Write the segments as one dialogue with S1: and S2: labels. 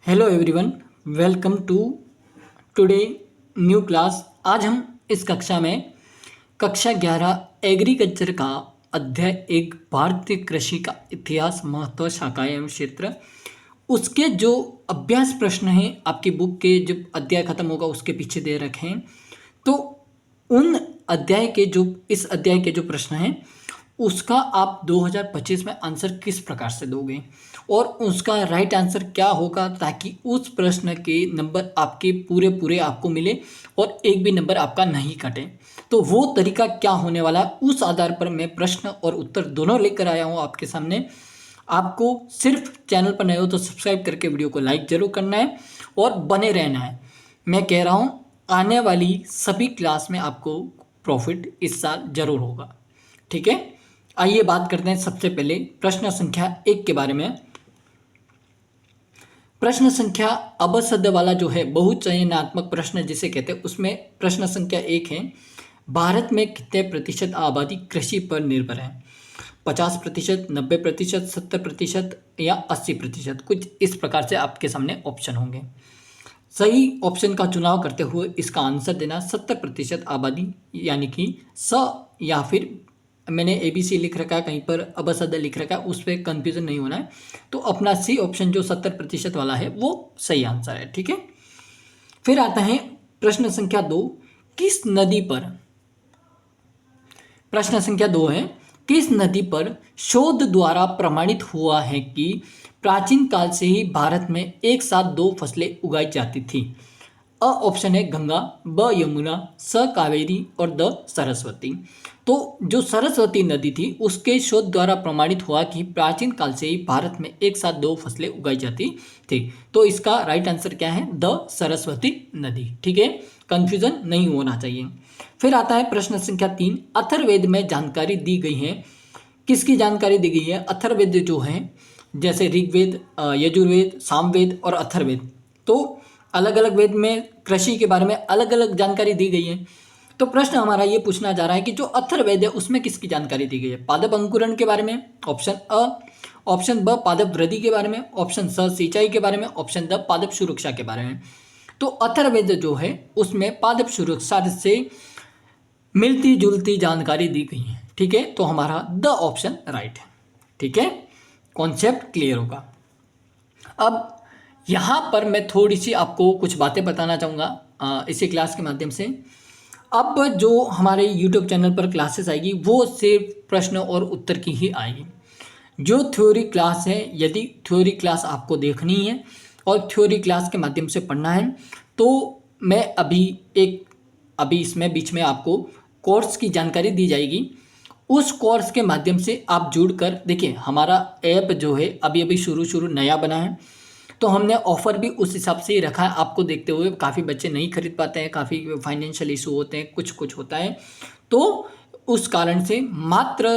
S1: Hello everyone, welcome to today new class. आज हम इस कक्षा में कक्षा 11 एग्रीकल्चर का अध्याय 1 भारतीय कृषि का इतिहास, महत्व, शाखाएं एवं क्षेत्र, उसके जो अभ्यास प्रश्न हैं आपकी बुक के जब अध्याय खत्म होगा उसके पीछे दे रखे हैं। तो उन अध्याय के जो इस अध्याय के जो प्रश्न हैं उसका आप 2025 में आंसर किस प्रकार से दोगे और उसका राइट आंसर क्या होगा, ताकि उस प्रश्न के नंबर आपके पूरे पूरे आपको मिले और एक भी नंबर आपका नहीं कटे। तो वो तरीका क्या होने वाला है, उस आधार पर मैं प्रश्न और उत्तर दोनों लेकर आया हूँ आपके सामने। आपको सिर्फ चैनल पर नए हो तो सब्सक्राइब करके वीडियो को लाइक जरूर करना है और बने रहना है। मैं कह रहा हूँ आने वाली सभी क्लास में आपको प्रॉफिट इस साल जरूर होगा। ठीक है, आइए बात करते हैं सबसे पहले प्रश्न संख्या 1 के बारे में। प्रश्न संख्या अबसद वाला जो है, बहुचयनात्मक प्रश्न जिसे कहते हैं, उसमें प्रश्न संख्या 1 है, भारत में कितने प्रतिशत आबादी कृषि पर निर्भर है? 50%, 90%, 70% या 80%? कुछ इस प्रकार से आपके सामने ऑप्शन होंगे। सही ऑप्शन का चुनाव करते हुए इसका आंसर देना 70% आबादी, यानी कि स, या फिर मैंने ABC लिख रखा है, कहीं पर अबसद लिख रखा है, उस पर कंफ्यूजन नहीं होना है। तो अपना सी ऑप्शन जो 70% वाला है वो सही आंसर है। ठीक है, फिर आता है प्रश्न संख्या 2, किस नदी पर, प्रश्न संख्या 2 है, किस नदी पर शोध द्वारा प्रमाणित हुआ है कि प्राचीन काल से ही भारत में एक साथ 2 फसलें उगाई जाती थी? अ ऑप्शन है गंगा, ब यमुना, स कावेरी और द सरस्वती। तो जो सरस्वती नदी थी उसके शोध द्वारा प्रमाणित हुआ कि प्राचीन काल से ही भारत में एक साथ 2 फसलें उगाई जाती थी। तो इसका राइट आंसर क्या है? द सरस्वती नदी। ठीक है, कंफ्यूजन नहीं होना चाहिए। फिर आता है प्रश्न संख्या 3, अथर्ववेद में जानकारी दी गई है, किसकी जानकारी दी गई है? अथर्ववेद जो है, जैसे ऋग्वेद, यजुर्वेद, सामवेद और अथर्ववेद, तो अलग अलग वेद में कृषि के बारे में अलग अलग जानकारी दी गई है। तो प्रश्न हमारा ये पूछना जा रहा है कि जो अथर्ववेद है उसमें किसकी जानकारी दी गई है? पादप अंकुरण के बारे में, ऑप्शन अ, ऑप्शन ब पादप वृद्धि के बारे में, ऑप्शन स सिंचाई के बारे में, ऑप्शन द पादप सुरक्षा के बारे में। तो अथर्ववेद जो है उसमें पादप सुरक्षा से मिलती जुलती जानकारी दी गई है। ठीक है, तो हमारा द ऑप्शन राइट है। ठीक है, कॉन्सेप्ट क्लियर होगा। अब यहाँ पर मैं थोड़ी सी आपको कुछ बातें बताना चाहूँगा इसी क्लास के माध्यम से। अब जो हमारे YouTube चैनल पर क्लासेस आएगी वो सिर्फ प्रश्न और उत्तर की ही आएगी। जो थ्योरी क्लास है, यदि थ्योरी क्लास आपको देखनी है और थ्योरी क्लास के माध्यम से पढ़ना है तो मैं अभी इसमें बीच में आपको कोर्स की जानकारी दी जाएगी। उस कोर्स के माध्यम से आप जुड़कर देखिए, हमारा ऐप जो है अभी अभी शुरू नया बना है, तो हमने ऑफ़र भी उस हिसाब से ही रखा है। आपको देखते हुए काफ़ी बच्चे नहीं खरीद पाते हैं, काफ़ी फाइनेंशियल इशू होते हैं, कुछ होता है, तो उस कारण से मात्र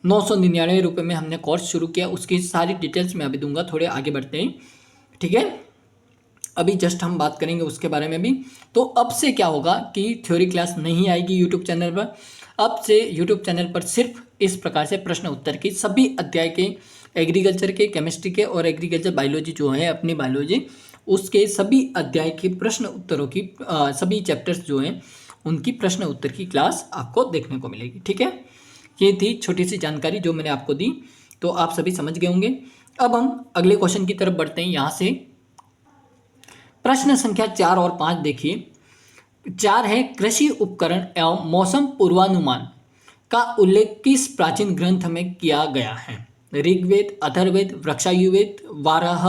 S1: 999 रुपये में हमने कोर्स शुरू किया। उसकी सारी डिटेल्स मैं अभी दूंगा, थोड़े आगे बढ़ते हैं। ठीक है, अभी जस्ट हम बात करेंगे उसके बारे में भी। तो अब से क्या होगा कि थ्योरी क्लास नहीं आएगी यूट्यूब चैनल पर। अब से यूट्यूब चैनल पर सिर्फ इस प्रकार से प्रश्न उत्तर की सभी अध्याय के, एग्रीकल्चर के, केमिस्ट्री के और एग्रीकल्चर बायोलॉजी जो है अपनी बायोलॉजी, उसके सभी अध्याय के प्रश्न उत्तरों की सभी चैप्टर्स जो हैं उनकी प्रश्न उत्तर की क्लास आपको देखने को मिलेगी। ठीक है, ये थी छोटी सी जानकारी जो मैंने आपको दी, तो आप सभी समझ गए होंगे। अब हम अगले क्वेश्चन की तरफ बढ़ते हैं। यहाँ से प्रश्न संख्या 4 और 5 देखिए। 4 है, कृषि उपकरण एवं मौसम पूर्वानुमान का उल्लेख किस प्राचीन ग्रंथ में किया गया है? ऋग्वेद, अथर्ववेद, वृक्षायुर्वेद, वाराह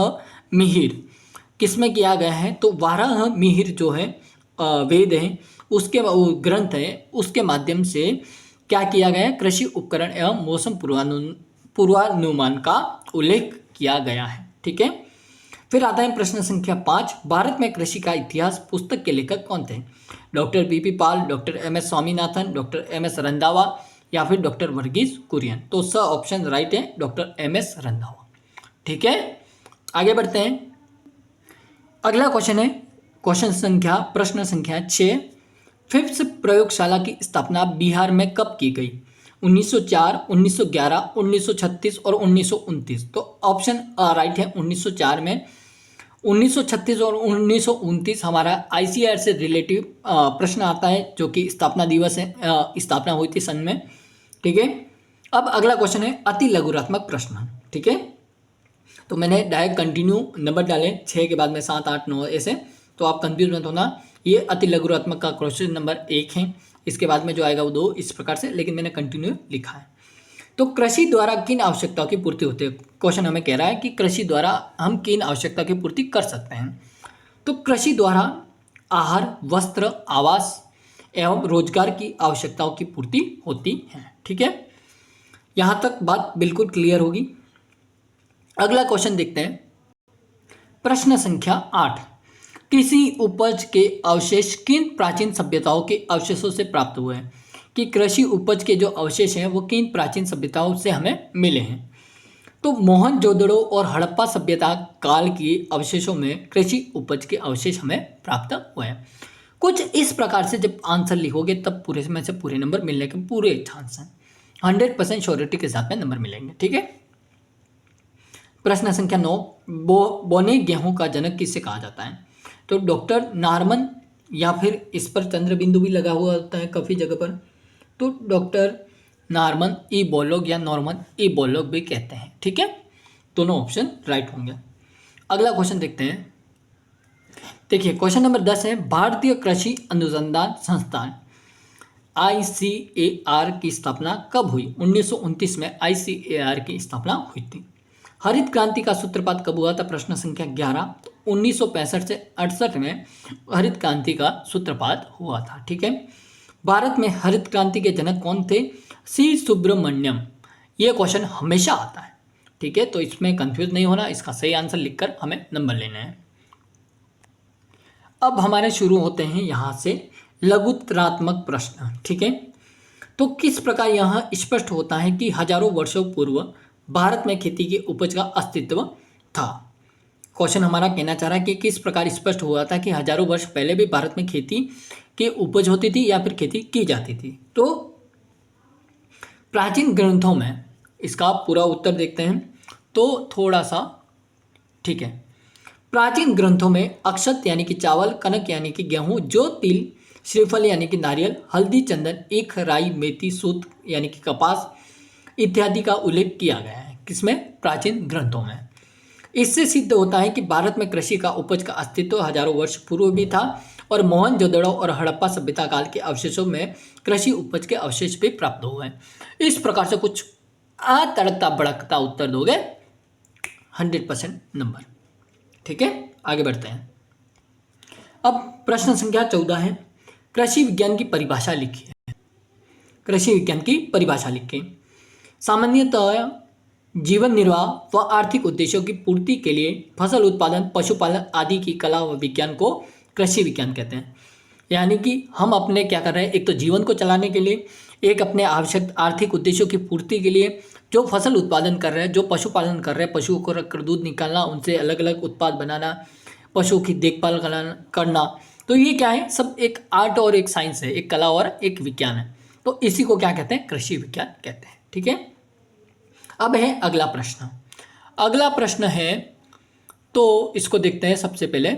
S1: मिहिर, किसमें किया गया है? तो वाराह मिहिर जो है वेद है, उसके ग्रंथ है, उसके माध्यम से क्या किया गया है? कृषि उपकरण एवं मौसम पूर्वानुमान का उल्लेख किया गया है। ठीक है, फिर आता है प्रश्न संख्या 5, भारत में कृषि का इतिहास पुस्तक के लेखक कौन थे? Doctor BP Pal, doctor MS Swaminathan, doctor MS Randhawa या फिर डॉक्टर वर्गीस कुरियन? तो स ऑप्शन राइट है, डॉक्टर MS रंधावा। ठीक है, आगे बढ़ते हैं। अगला क्वेश्चन है प्रश्न संख्या 6, फिफ्स प्रयोगशाला की स्थापना बिहार में कब की गई? 1904, 1911, 1936 और 1929। तो ऑप्शन राइट है 1904 में 1936 और 1929 हमारा आईसीआर से रिलेटिव प्रश्न आता है, जो कि स्थापना दिवस है, स्थापना हुई थी सन में। ठीक है, अब अगला क्वेश्चन है अति लघुरात्मक प्रश्न। ठीक है, तो मैंने डायरेक्ट कंटिन्यू नंबर डाले 6 के बाद में 7, 8, 9 ऐसे, तो आप कंफ्यूज मत होना। ये अति लघुरात्मक का क्वेश्चन नंबर 1 है, इसके बाद में जो आएगा वो 2, इस प्रकार से, लेकिन मैंने कंटिन्यू लिखा है। तो कृषि द्वारा किन आवश्यकताओं की पूर्ति होती है? क्वेश्चन हमें कह रहा है कि कृषि द्वारा हम किन आवश्यकता की पूर्ति कर सकते हैं। तो कृषि द्वारा आहार, वस्त्र, आवास एवं रोजगार की आवश्यकताओं की पूर्ति होती है। ठीक है, यहां तक बात बिल्कुल क्लियर होगी। अगला क्वेश्चन देखते हैं, प्रश्न संख्या 8। किसी उपज के अवशेष किन प्राचीन सभ्यताओं के अवशेषों से प्राप्त हुए हैं? कि कृषि उपज के जो अवशेष हैं वो किन प्राचीन सभ्यताओं से हमें मिले हैं? तो मोहनजोदड़ो और हड़प्पा सभ्यता काल के अवशेषों में कृषि उपज के अवशेष हमें प्राप्त हुए हैं। कुछ इस प्रकार से जब आंसर लिखोगे तब पूरे में से पूरे नंबर मिलने के पूरे चांस हैं, 100% श्योरिटी के साथ में नंबर मिलेंगे। ठीक है, प्रश्न संख्या 9। बोने गेहूं का जनक किसे कहा जाता है? तो डॉक्टर नारमन, या फिर इस पर चंद्र बिंदु भी लगा हुआ होता है काफ़ी जगह पर, तो डॉक्टर नारमन ई बोलोग या नॉर्मन ई बोलोग भी कहते हैं। ठीक है, दोनों ऑप्शन राइट होंगे। अगला क्वेश्चन देखते हैं। देखिए, क्वेश्चन नंबर 10 है, भारतीय कृषि अनुसंधान संस्थान ICAR की स्थापना कब हुई? 1929 में ICAR की स्थापना हुई थी। हरित क्रांति का सूत्रपात कब हुआ था? प्रश्न संख्या 11। 1965 से 68 में हरित क्रांति का सूत्रपात हुआ था। ठीक है, भारत में हरित क्रांति के जनक कौन थे? सी सुब्रमण्यम। ये क्वेश्चन हमेशा आता है। ठीक है, तो इसमें कंफ्यूज नहीं होना, इसका सही आंसर लिखकर हमें नंबर लेने हैं। अब हमारे शुरू होते हैं यहाँ से लघुतरात्मक प्रश्न। ठीक है, तो किस प्रकार यहाँ स्पष्ट होता है कि हजारों वर्षों पूर्व भारत में खेती की उपज का अस्तित्व था। क्वेश्चन हमारा कहना चाह रहा है कि किस प्रकार स्पष्ट हुआ था कि हजारों वर्ष पहले भी भारत में खेती की उपज होती थी या फिर खेती की जाती थी। तो प्राचीन ग्रंथों में इसका पूरा उत्तर देखते हैं तो थोड़ा सा, ठीक है, प्राचीन ग्रंथों में अक्षत यानी कि चावल, कनक यानी कि गेहूं, जो, तिल, श्रीफल यानी कि नारियल, हल्दी, चंदन, ईख, राई, मेथी, सूत यानी कि कपास इत्यादि का उल्लेख किया गया है। किसमें? प्राचीन ग्रंथों में। इससे सिद्ध होता है कि भारत में कृषि का उपज का अस्तित्व हजारों वर्ष पूर्व भी था और मोहनजोदड़ो और हड़प्पा सभ्यता काल के अवशेषों में कृषि उपज के अवशेष भी प्राप्त हुए हैं। इस प्रकार से कुछ तड़कता भड़कता उत्तर दोगे 100% नंबर। ठीक है, आगे बढ़ते हैं। अब प्रश्न संख्या 14 है, कृषि विज्ञान की परिभाषा लिखिए। कृषि विज्ञान की परिभाषा लिखिए। सामान्यतः जीवन निर्वाह व आर्थिक उद्देश्यों की पूर्ति के लिए फसल उत्पादन, पशुपालन आदि की कला व विज्ञान को कृषि विज्ञान कहते हैं। यानी कि हम अपने क्या कर रहे हैं, एक तो जीवन को चलाने के लिए, एक अपने आवश्यक आर्थिक उद्देश्यों की पूर्ति के लिए जो फसल उत्पादन कर रहे हैं, जो पशुपालन कर रहे हैं, पशुओं को रखकर दूध निकालना, उनसे अलग अलग उत्पाद बनाना, पशुओं की देखभाल करना, तो ये क्या है, सब एक आर्ट और एक साइंस है, एक कला और एक विज्ञान है। तो इसी को क्या कहते हैं? कृषि विज्ञान कहते हैं। ठीक है, अब है अगला प्रश्न। अगला प्रश्न है, तो इसको देखते हैं। सबसे पहले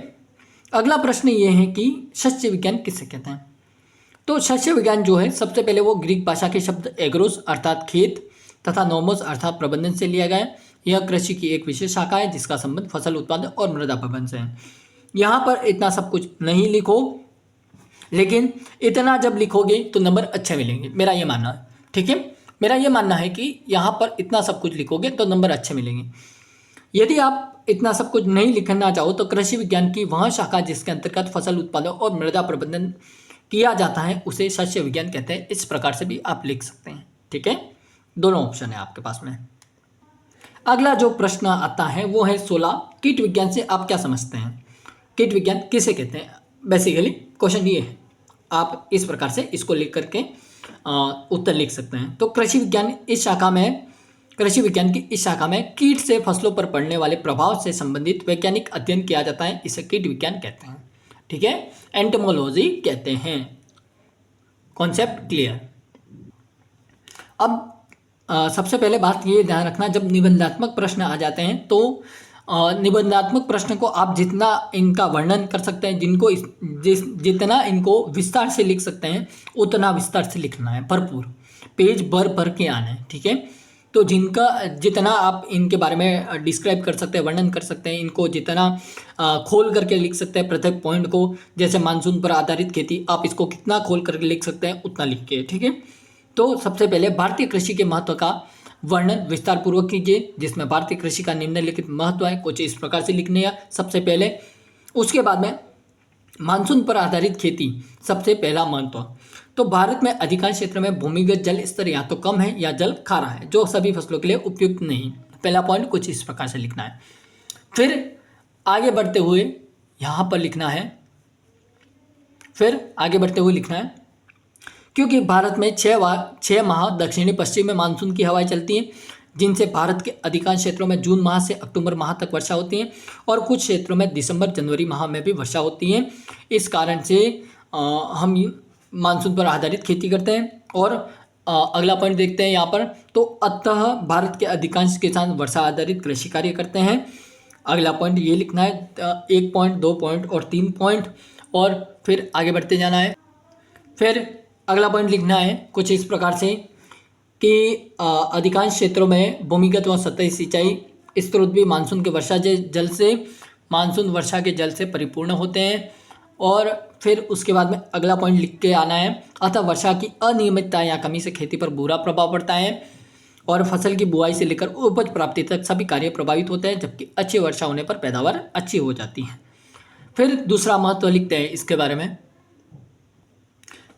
S1: अगला प्रश्न ये है कि शस्य विज्ञान किसे कहते हैं? तो शस्य विज्ञान जो है, सबसे पहले वो ग्रीक भाषा के शब्द एग्रोस अर्थात खेत तथा नोमोस अर्थात प्रबंधन से लिया गया है। यह कृषि की एक विशेष शाखा है जिसका संबंध फसल उत्पादन और मृदा प्रबंधन से है। यहाँ पर इतना सब कुछ नहीं लिखो, लेकिन इतना जब लिखोगे तो नंबर अच्छे मिलेंगे, मेरा ये मानना है। ठीक है, मेरा ये मानना है कि यहाँ पर इतना सब कुछ लिखोगे तो नंबर अच्छे मिलेंगे। यदि आप इतना सब कुछ नहीं लिखना चाहो तो कृषि विज्ञान की वह शाखा जिसके अंतर्गत फसल उत्पादन और मृदा प्रबंधन किया जाता है उसे शस्य विज्ञान कहते हैं। इस प्रकार से भी आप लिख सकते हैं। ठीक है, दोनों ऑप्शन है आपके पास में। अगला जो प्रश्न आता है वो है 16, कीट विज्ञान से आप क्या समझते हैं? कीट विज्ञान किसे कहते हैं? बेसिकली क्वेश्चन ये है, आप इस प्रकार से इसको लिख करके उत्तर लिख सकते हैं। तो कृषि विज्ञान की इस शाखा में कीट से फसलों पर पड़ने वाले प्रभाव से संबंधित वैज्ञानिक अध्ययन किया जाता है, इसे कीट विज्ञान कहते हैं। ठीक है, एंटोमोलॉजी कहते हैं। Concept clear? अब सबसे पहले बात ये ध्यान रखना, जब निबंधात्मक प्रश्न आ जाते हैं तो निबंधात्मक प्रश्न को आप जितना इनका वर्णन कर सकते हैं, जितना इनको विस्तार से लिख सकते हैं उतना विस्तार से लिखना है, भरपूर पेज भर भर के आना है। ठीक है, तो जिनका जितना आप इनके बारे में डिस्क्राइब कर सकते हैं, वर्णन कर सकते हैं, इनको जितना खोल करके लिख सकते हैं प्रत्येक पॉइंट को, जैसे मानसून पर आधारित खेती, आप इसको कितना खोल करके लिख सकते हैं उतना लिख के। ठीक है, तो सबसे पहले भारतीय कृषि के महत्व का वर्णन विस्तार पूर्वक कीजिए, जिसमें भारतीय कृषि का निम्नलिखित महत्व है, कुछ इस प्रकार से लिखने हैं सबसे पहले। उसके बाद में मानसून पर आधारित खेती, सबसे पहला महत्व। तो भारत में अधिकांश क्षेत्र में भूमिगत जल स्तर या तो कम है या जल खारा है, जो सभी फसलों के लिए उपयुक्त नहीं। पहला पॉइंट कुछ इस प्रकार से लिखना है। फिर आगे बढ़ते हुए यहाँ पर लिखना है, क्योंकि भारत में 6 माह दक्षिणी पश्चिम में मानसून की हवाएं चलती हैं, जिनसे भारत के अधिकांश क्षेत्रों में जून माह से अक्टूबर माह तक वर्षा होती है और कुछ क्षेत्रों में दिसंबर जनवरी माह में भी वर्षा होती है। इस कारण से हम मानसून पर आधारित खेती करते हैं। और अगला पॉइंट देखते हैं यहाँ पर, तो अतः भारत के अधिकांश किसान वर्षा आधारित कृषि कार्य करते हैं। अगला पॉइंट ये लिखना है, 1 पॉइंट, 2 पॉइंट और 3 पॉइंट, और फिर आगे बढ़ते जाना है। फिर अगला पॉइंट लिखना है कुछ इस प्रकार से कि अधिकांश क्षेत्रों में भूमिगत व सतही सिंचाई स्रोत भी मानसून वर्षा के जल से परिपूर्ण होते हैं। और फिर उसके बाद में अगला पॉइंट लिख के आना है, अतः वर्षा की अनियमितता या कमी से खेती पर बुरा प्रभाव पड़ता है और फसल की बुआई से लेकर उपज प्राप्ति तक सभी कार्य प्रभावित होते हैं, जबकि अच्छी वर्षा होने पर पैदावार अच्छी हो जाती है। फिर दूसरा महत्व लिखते हैं इसके बारे में।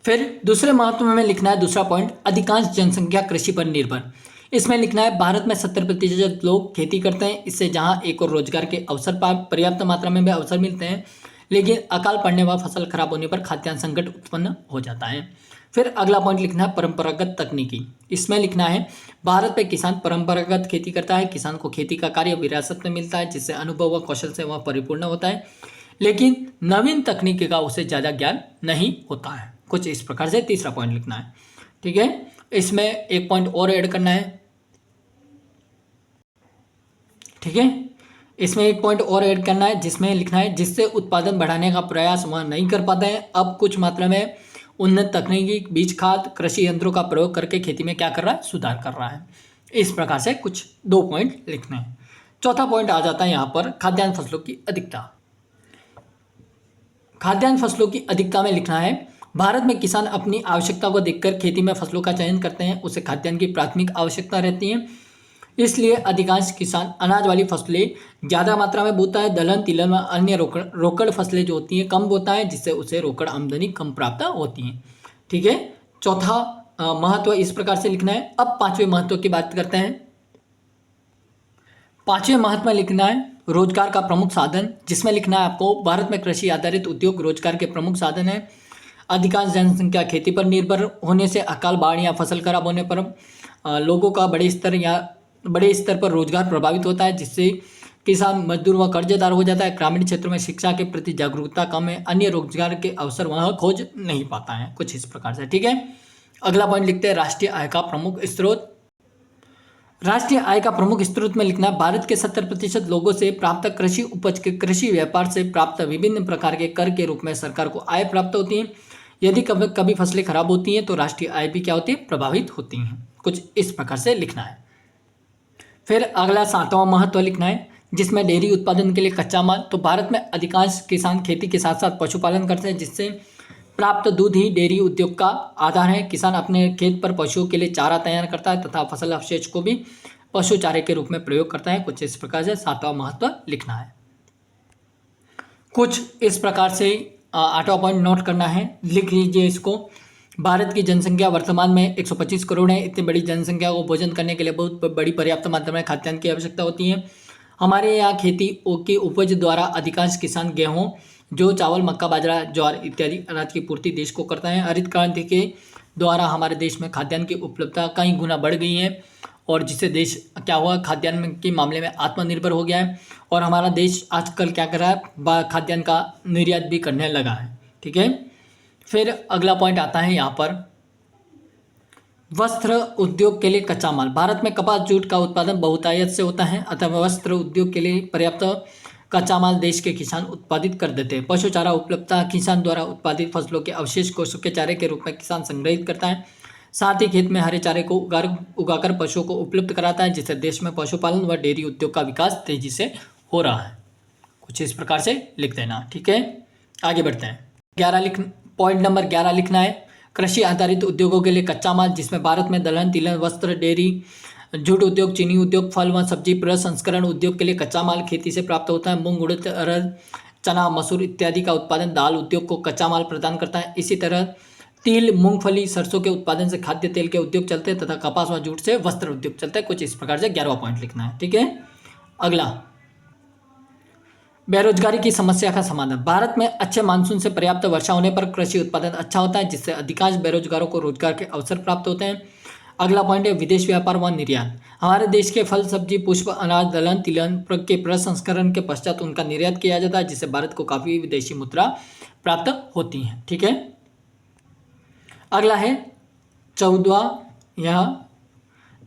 S1: फिर दूसरे महत्व में लिखना है दूसरा पॉइंट, अधिकांश जनसंख्या कृषि पर निर्भर। इसमें लिखना है भारत में 70% लोग खेती करते हैं, इससे जहां एक और रोजगार के अवसर पर्याप्त मात्रा में भी अवसर मिलते हैं, लेकिन अकाल पड़ने व फसल खराब होने पर खाद्यान्न संकट उत्पन्न हो जाता है। फिर अगला पॉइंट लिखना है परंपरागत तकनीकी। इसमें लिखना है भारत में किसान परंपरागत खेती करता है, किसान को खेती का कार्य विरासत में मिलता है, जिससे अनुभव व कौशल से वह परिपूर्ण होता है, लेकिन नवीन तकनीकी का उसे ज़्यादा ज्ञान नहीं होता है। कुछ इस प्रकार से तीसरा पॉइंट लिखना है। ठीक है, इसमें एक पॉइंट और ऐड करना है। ठीक है, इसमें एक पॉइंट और ऐड करना है, जिसमें लिखना है जिससे उत्पादन बढ़ाने का प्रयास वह नहीं कर पाते हैं, अब कुछ मात्रा में उन्नत तकनीकी, बीज, खाद, कृषि यंत्रों का प्रयोग करके खेती में क्या कर रहा है, सुधार कर रहा है। इस प्रकार से कुछ 2 पॉइंट लिखने हैं। चौथा पॉइंट आ जाता है यहाँ पर खाद्यान्न फसलों की अधिकता। खाद्यान्न फसलों की अधिकता में लिखना है भारत में किसान अपनी आवश्यकता को देखकर खेती में फसलों का चयन करते हैं, उसे खाद्यान्न की प्राथमिक आवश्यकता रहती है, इसलिए अधिकांश किसान अनाज वाली फसलें ज़्यादा मात्रा में बोता है, दलहन, तिलहन व अन्य रोकड़ फसलें जो होती हैं कम बोता है, जिससे उसे रोकड़ आमदनी कम प्राप्त होती हैं। ठीक है, चौथा महत्व इस प्रकार से लिखना है। अब 5वें महत्व की बात करते हैं। 5वें महत्व में लिखना है रोजगार का प्रमुख साधन, जिसमें लिखना है आपको भारत में कृषि आधारित उद्योग रोजगार के प्रमुख साधन है। अधिकांश जनसंख्या खेती पर निर्भर होने से अकाल, बाढ़ या फसल खराब होने पर लोगों का बड़े स्तर पर रोजगार प्रभावित होता है, जिससे किसान मजदूर व कर्जदार हो जाता है। ग्रामीण क्षेत्रों में शिक्षा के प्रति जागरूकता कम है, अन्य रोजगार के अवसर वह खोज नहीं पाता है। कुछ इस प्रकार से। ठीक है, अगला पॉइंट लिखते हैं राष्ट्रीय आय का प्रमुख स्रोत। राष्ट्रीय आय का प्रमुख स्रोत में लिखना है भारत के 70% लोगों से प्राप्त कृषि उपज के कृषि व्यापार से प्राप्त विभिन्न प्रकार के कर के रूप में सरकार को आय प्राप्त होती है। यदि कभी फसलें खराब होती हैं तो राष्ट्रीय आय भी क्या होती है, प्रभावित होती हैं। कुछ इस प्रकार से लिखना है। फिर अगला 7वां महत्व लिखना है, जिसमें डेयरी उत्पादन के लिए कच्चा माल। तो भारत में अधिकांश किसान खेती के साथ साथ पशुपालन करते हैं, जिससे प्राप्त दूध ही डेयरी उद्योग का आधार है। किसान अपने खेत पर पशुओं के लिए चारा तैयार करता है तथा फसल अवशेष को भी पशु चारे के रूप में प्रयोग करता है। कुछ इस प्रकार से 7वां महत्व लिखना है। कुछ इस प्रकार से 8वां पॉइंट नोट करना है, लिख लीजिए इसको। भारत की जनसंख्या वर्तमान में 125 करोड़ है। इतनी बड़ी जनसंख्या को भोजन करने के लिए बहुत बड़ी पर्याप्त मात्रा में खाद्यान्न की आवश्यकता होती है। हमारे यहाँ खेती की उपज द्वारा अधिकांश किसान गेहूँ, जो चावल, मक्का, बाजरा, ज्वार इत्यादि अनाज की पूर्ति देश को करता है। हरित क्रांति के द्वारा हमारे देश में खाद्यान्न की उपलब्धता कई गुना बढ़ गई है और जिससे देश क्या हुआ, खाद्यान्न के मामले में आत्मनिर्भर हो गया है और हमारा देश आजकल क्या कर रहा है, खाद्यान्न का निर्यात भी करने लगा है। ठीक है, फिर अगला पॉइंट आता है यहाँ पर, वस्त्र उद्योग के लिए कच्चा माल। भारत में कपास जूट का उत्पादन बहुतायत से होता है, अतः वस्त्र उद्योग के लिए पर्याप्त कच्चा माल देश के किसान उत्पादित कर देते हैं। पशु चारा उपलब्धता। किसान द्वारा उत्पादित फसलों के अवशेष को सूखे चारे के रूप में किसान संग्रहित करता है। साथ ही खेत में हरे चारे को उगाकर पशुओं को उपलब्ध कराता है, जिससे देश में पशुपालन व डेयरी उद्योग का विकास तेजी से हो रहा है। कुछ इस प्रकार से लिख देना, ठीक है। आगे बढ़ते हैं। पॉइंट नंबर 11 लिखना है। कृषि आधारित उद्योगों के लिए कच्चा माल, जिसमें भारत में दलहन, तिलहन, वस्त्र, डेयरी, जूट उद्योग, चीनी उद्योग, फल व सब्जी प्रसंस्करण उद्योग के लिए कच्चा माल खेती से प्राप्त होता है। मूंग, उड़द, अरहर, चना, मसूर इत्यादि का उत्पादन दाल उद्योग को कच्चा माल प्रदान करता है। इसी तरह तिल, मूंगफली, सरसों के उत्पादन से खाद्य तेल के उद्योग चलते हैं तथा कपास व जूट से वस्त्र उद्योग चलता है। कुछ इस प्रकार से 11वां पॉइंट लिखना है, ठीक है। अगला, बेरोजगारी की समस्या का समाधान। भारत में अच्छे मानसून से पर्याप्त वर्षा होने पर कृषि उत्पादन अच्छा होता है, जिससे अधिकांश बेरोजगारों को रोजगार के अवसर प्राप्त होते हैं। अगला पॉइंट है विदेश व्यापार व निर्यात। हमारे देश के फल, सब्जी, पुष्प, अनाज, दलहन, तिलहन के प्रसंस्करण के पश्चात उनका निर्यात किया जाता है, जिससे भारत को काफ़ी विदेशी मुद्रा प्राप्त होती है, ठीक है। अगला है 14वां, यह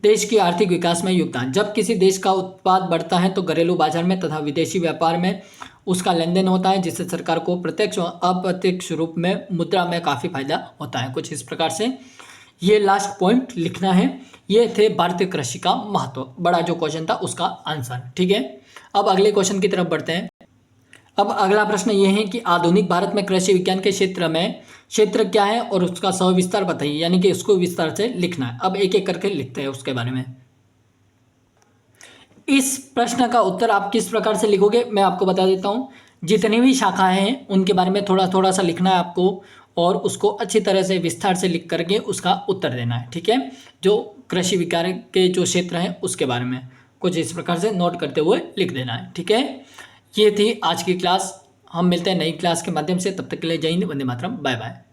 S1: देश की आर्थिक विकास में योगदान। जब किसी देश का उत्पाद बढ़ता है तो घरेलू बाजार में तथा विदेशी व्यापार में उसका लेन देन होता है, जिससे सरकार को प्रत्यक्ष व अप्रत्यक्ष रूप में मुद्रा में काफ़ी फायदा होता है। कुछ इस प्रकार से ये लास्ट पॉइंट लिखना है। ये थे भारतीय कृषि का महत्व, बड़ा जो क्वेश्चन था उसका आंसर, ठीक है। अब अगले क्वेश्चन की तरफ बढ़ते हैं। अब अगला प्रश्न ये है कि आधुनिक भारत में कृषि विज्ञान के क्षेत्र क्या है और उसका सविस्तार बताइए, यानी कि उसको विस्तार से लिखना है। अब एक एक करके लिखते हैं उसके बारे में। इस प्रश्न का उत्तर आप किस प्रकार से लिखोगे मैं आपको बता देता हूँ। जितनी भी शाखाएं हैं उनके बारे में थोड़ा थोड़ा सा लिखना है आपको, और उसको अच्छी तरह से विस्तार से लिख करके उसका उत्तर देना है, ठीक है। जो कृषि विज्ञान के जो क्षेत्र हैं उसके बारे में कुछ इस प्रकार से नोट करते हुए लिख देना है, ठीक है। ये थी आज की क्लास। हम मिलते हैं नई क्लास के माध्यम से, तब तक के लिए जय हिंद, वंदे मातरम, बाय बाय।